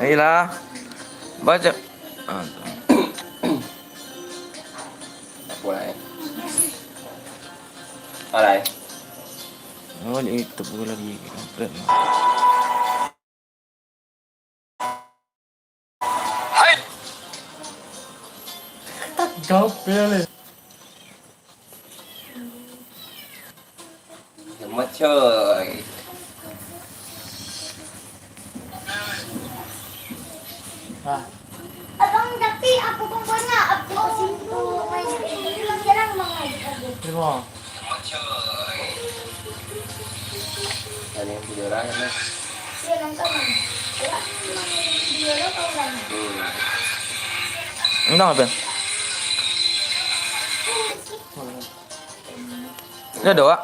Ayolah. Baca. Ah, Mulai. Alay. oh, itu pula lagi. Kampret. Hai. Jawab pilih. Semua coy. Ah, Abang, tapi aku pokoknya aku situ main bilang jarang banget. lima. Semua coy. Ada yang tiduran kan? Dia nonton. Ya, dia lo kau kan. Enggak apa? Ini doa.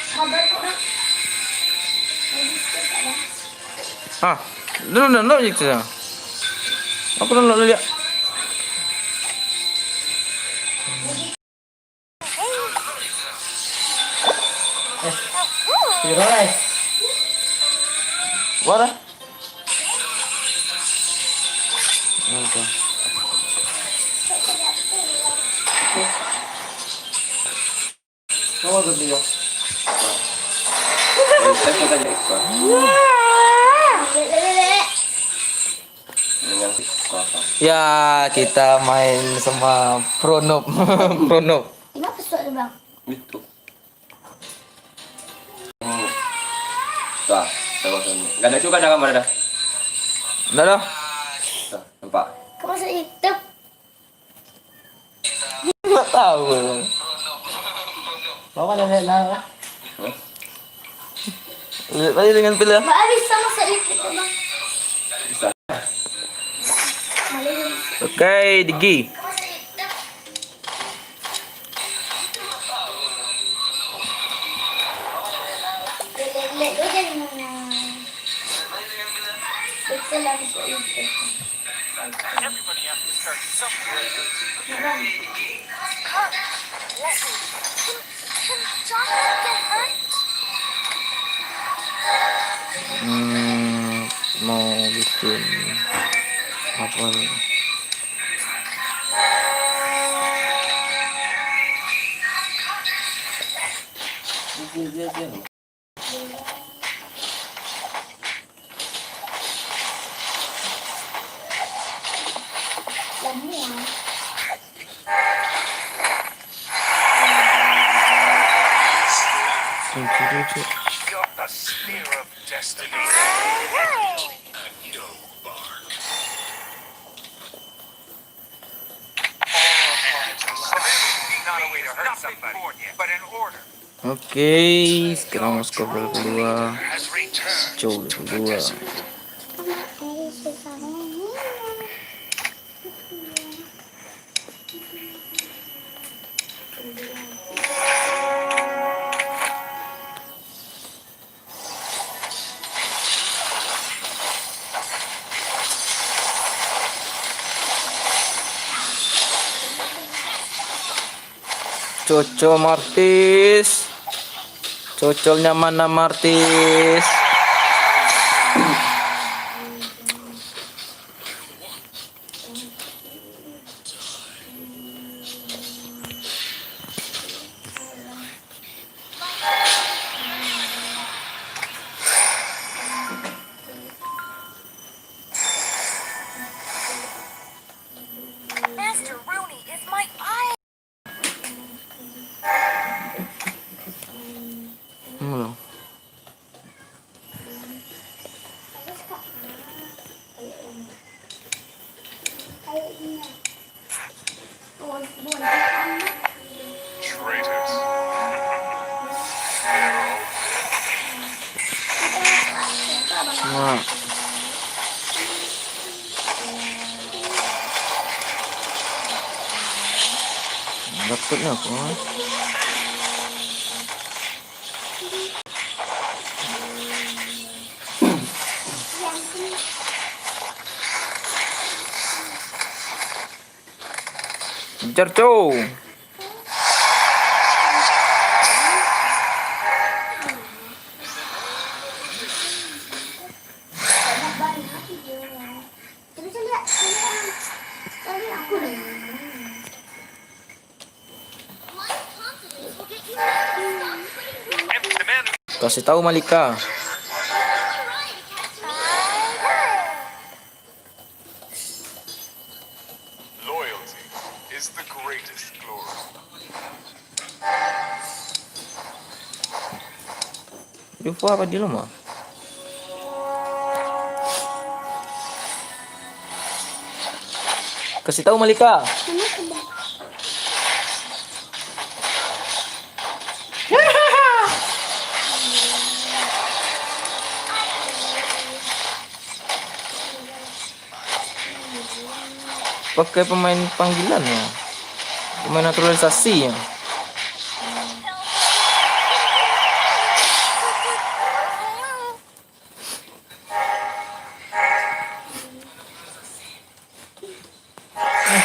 Kabar tuh kan. Ah, download je kita. Aku download dulu ya. Tidur guys. Buat dah. Okay. Kamu tuh dia. Saya suka jadi ekor. Dengan kosong. Ya, kita main sama Pronop. Pronop. Kenapa suara bang? Itu. Tuh, coba sini. Gak ada juga ada gambar dah. Enggak dah. Tuh, nampak. Kamu masuk YouTube. Enggak tahu. Bawa nenek lah. Lihat aja dengan pilihan. Mbak bisa masuk YouTube tuh bang. Bisa. Oke, Digi. Lihat dulu jadi mana. Pixel lagi masuk YouTube. Bang. Mau bikin apa nih? Dia. Semua. Lucu-lucu. Got the spear of destiny. No bark. Not a way to hurt somebody, but an order Oke, sekarang masuk ke level kedua. has returned Jauh to level the kedua. desert. Coco Martis. Cocolnya mana Martis? Master Rooney is my eye. Belum. Traitors. Nah. Dapatnya apa? Kejar cow. Kasih tahu Malika. Loyalty is the greatest glory. Jumpa apa di rumah? Kasih tahu Malika. Pakai pemain panggilan ya. Pemain naturalisasi ya.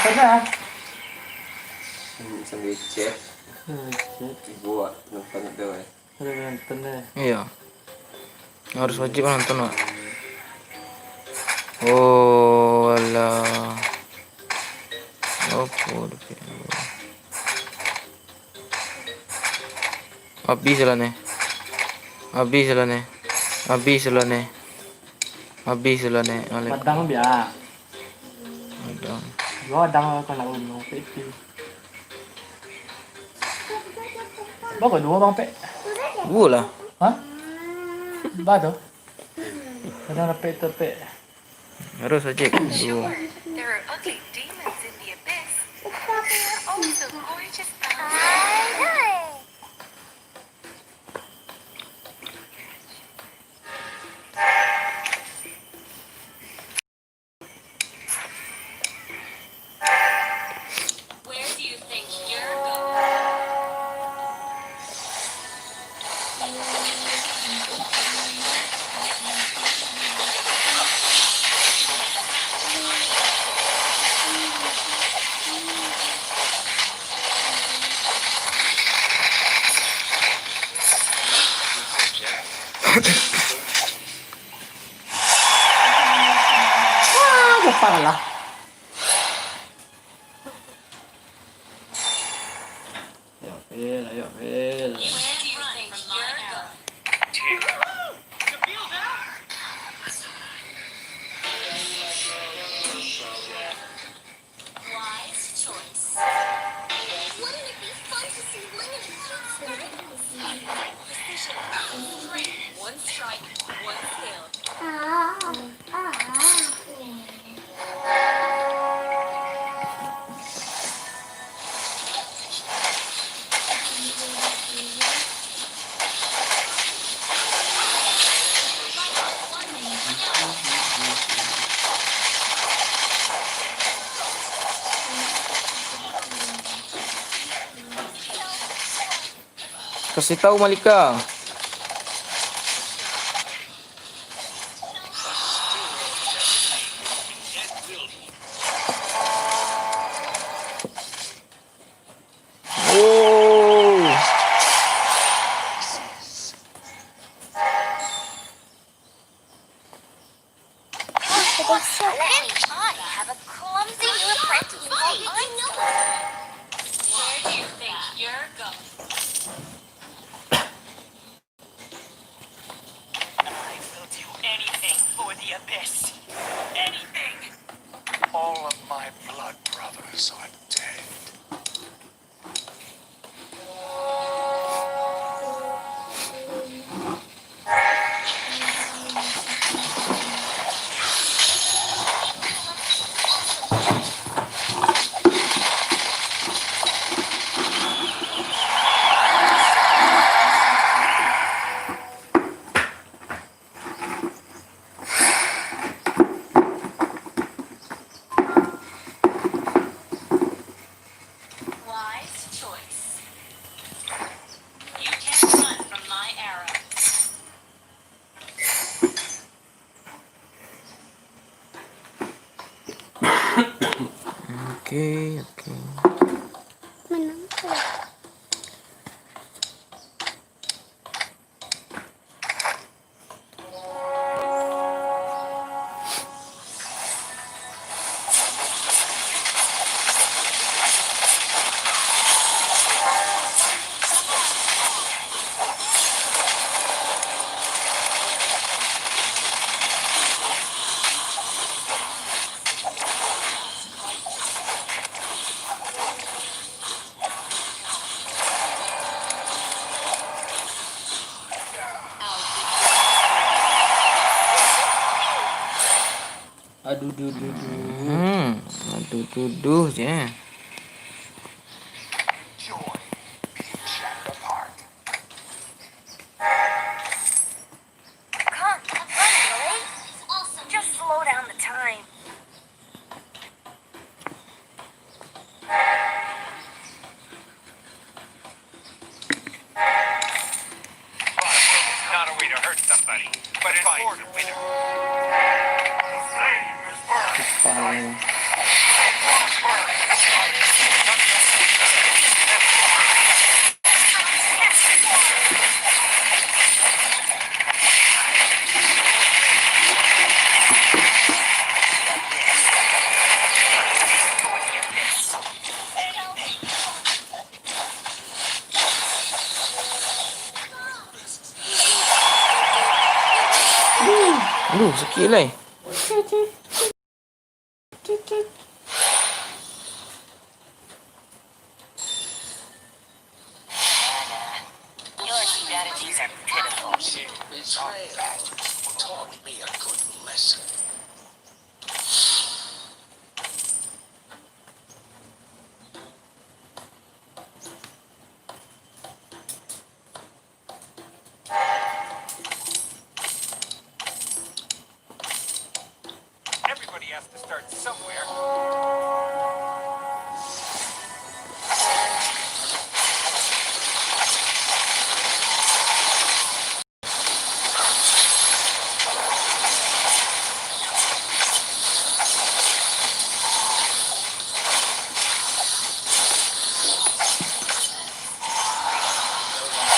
Pernah. Sambil cek buat nonton itu ya. Udah nonton deh. Iya. Harus wajib nonton, Pak. Oh, alah. Apa habis lah nih. Padang biar. Ada. Gua adang kalau unyu PT. Bawa dua bang pe. Gua lah. Hah? Ba tu. Kadang pe tu pe. Harus wajib. Dua. There are ugly demons in the abyss. There are also gorgeous powers. Where do you think you're going? Cepat lah. Ayo, Phil. Where do you think you're going? Wise choice. Wouldn't it be fun to see Ling and Precision. Strength. One strike, one kill. Kasih tahu Malika. Oh. I have a clumsy new apprentice called Einstein. Where do you think you're going? I will do anything for the abyss. Anything. All of my blood brothers are dead. Wise choice. You can't run from my arrow. Oke. Menang. Aduh, duh, duh, duh. Aduh je. Joy being shattered apart. Come, have fun, Lily. Awesome. Just slow down the time. Not a way to hurt somebody, but an order winner. Flame is burning. Paling. Aduh, sakit lah. Your strategies are pitiful. Betrayal taught me a good lesson. Everybody has to start somewhere.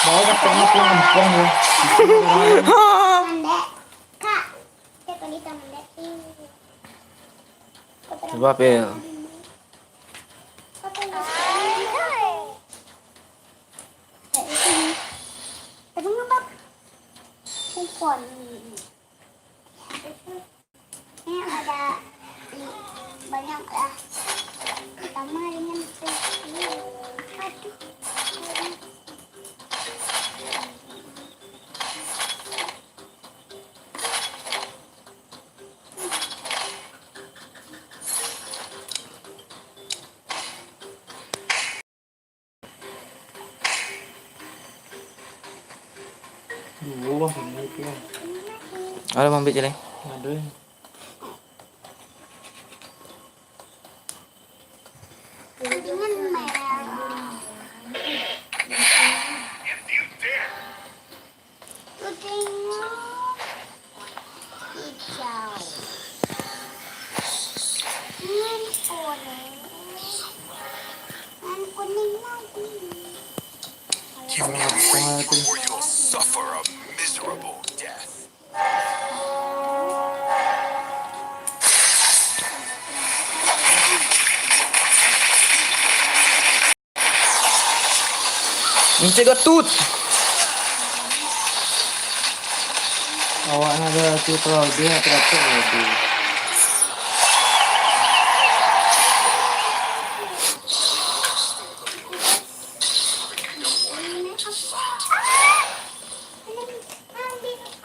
Bawa ka tengok yung ampong mo. Manda. Kak. Teko dito, manda. Coba Pel. Tapi ngapa? Kupon. Ini ada banyak lah. Pertama dengan aduh. Dua ini tu. Ada mau ambil je lah. Ada. Dengan merah. If you dare. Putihnya hijau. Dengan orange. Dan kuning lagi. You can breathe or you'll suffer a miserable death. Encik Gatut. Awak nak ada tutorial dia nak teratur lagi.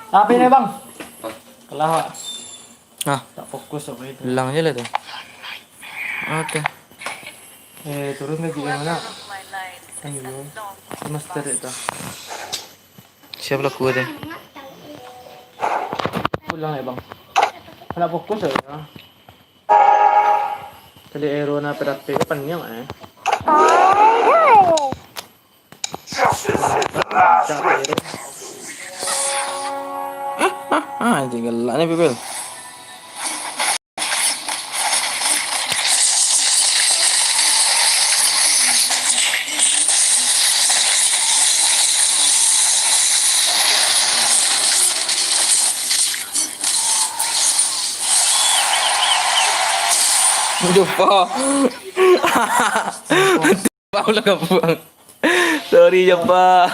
Apa ni bang? Kalau awak Ah, tak fokus apa itu. hilang je lah tu. Okey. Turun lagi yang mana? My life Ayo. long. Semester itu. Siapa laku dia? Pulang ya bang. Nak fokus ya. Tadi aero na perapi panjang Cak aero. Anjing gelak ni Pel. Jumpa. Jumpa lah kau buang. Sorry Jumpa.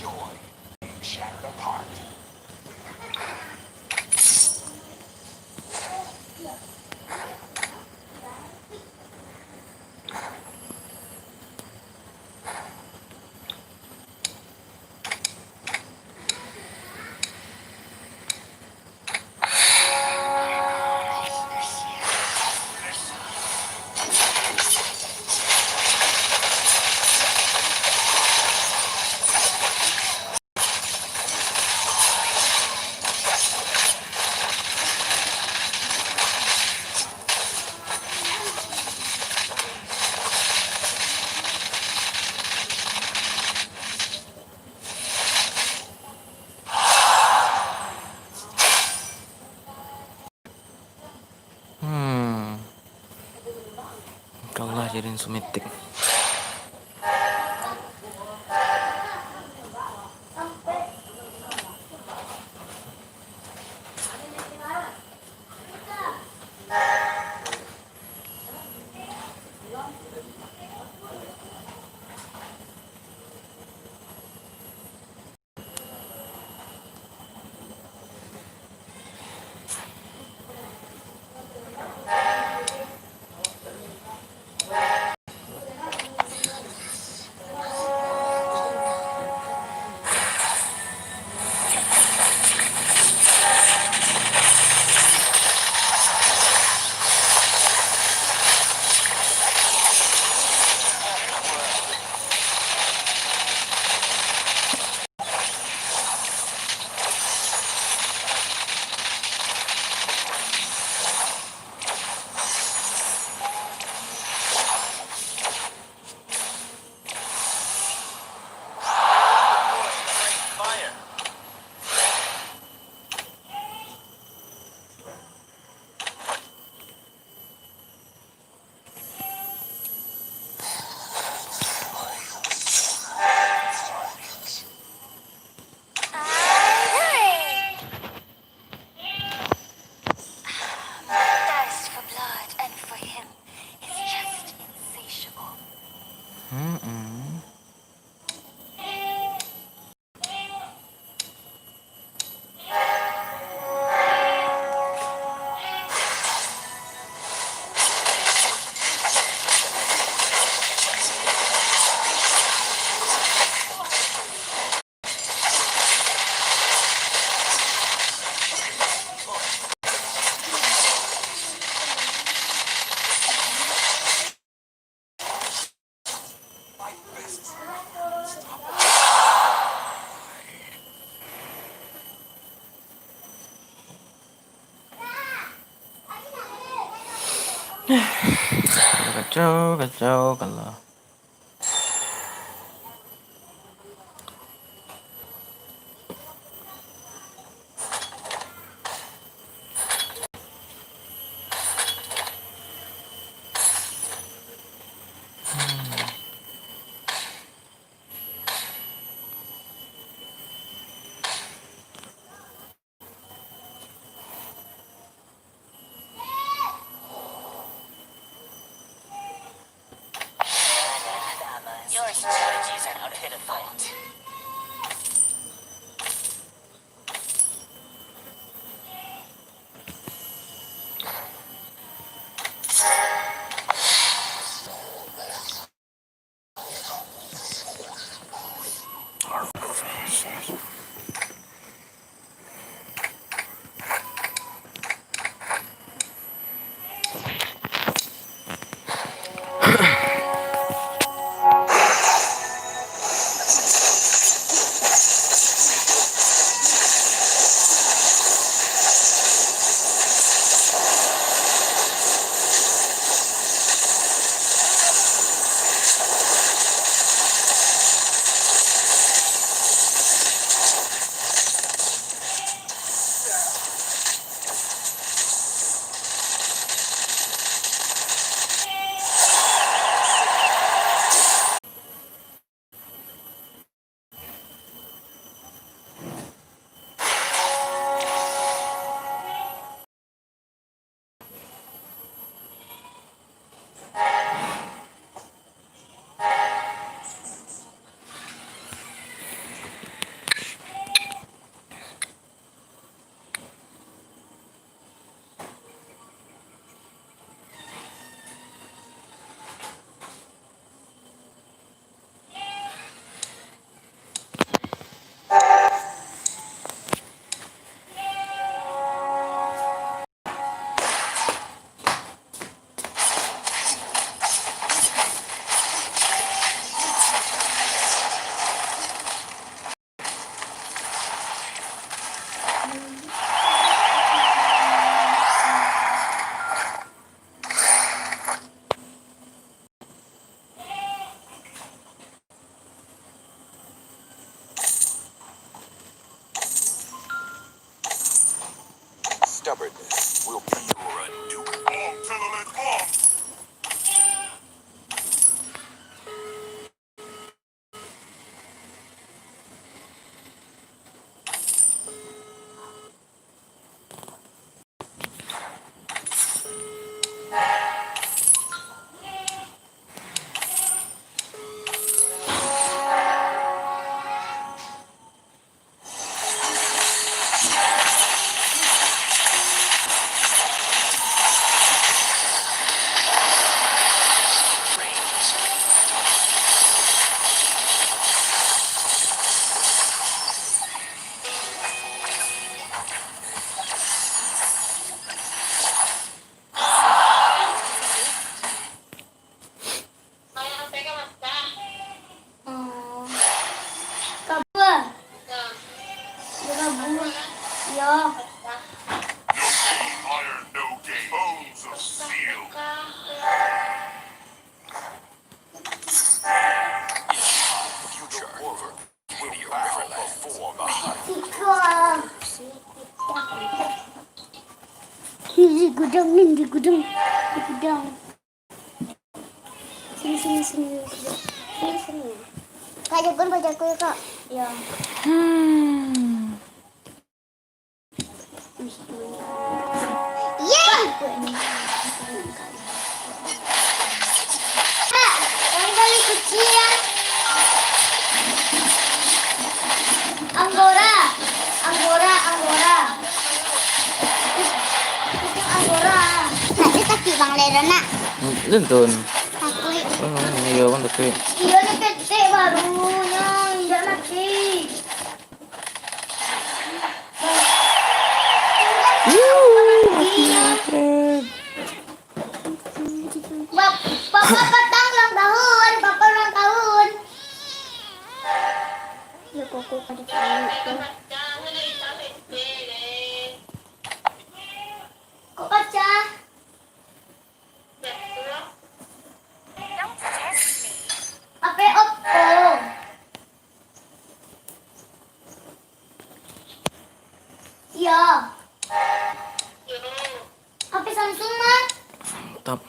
joy being shattered apart. Kalah jadiin sumitik. Fire. Alright. Thirst for blood and for him is just insatiable. Kacau, kacau, kalah. stubbornness will be your undoing. Bomb tenement bomb. Kabur. Dia kabur. Ya. Iron no game. Bones of steel. Future over. Video before behind. Di gudang nih, di gudang. Di gudang. Sini, sini, sini. Sini, sini. Kak, jagoan bacaku ya, Kak. Ya. Yeay! Kak, yang paling kecil ya. Anggora. Anggora, Anggora. Kucing Anggora. Nah, dia taki Bang Lera, nak. Lentun. Takui. Iya kan tapi. Iya, ini kecil barunya. Tidak nanti. Papa ulang tahun, Papa ulang tahun. Ya koko pada tahun. Kok kaca? Don't test me. Apa Oppo? Iya. Apa Samsung mah? Mantap.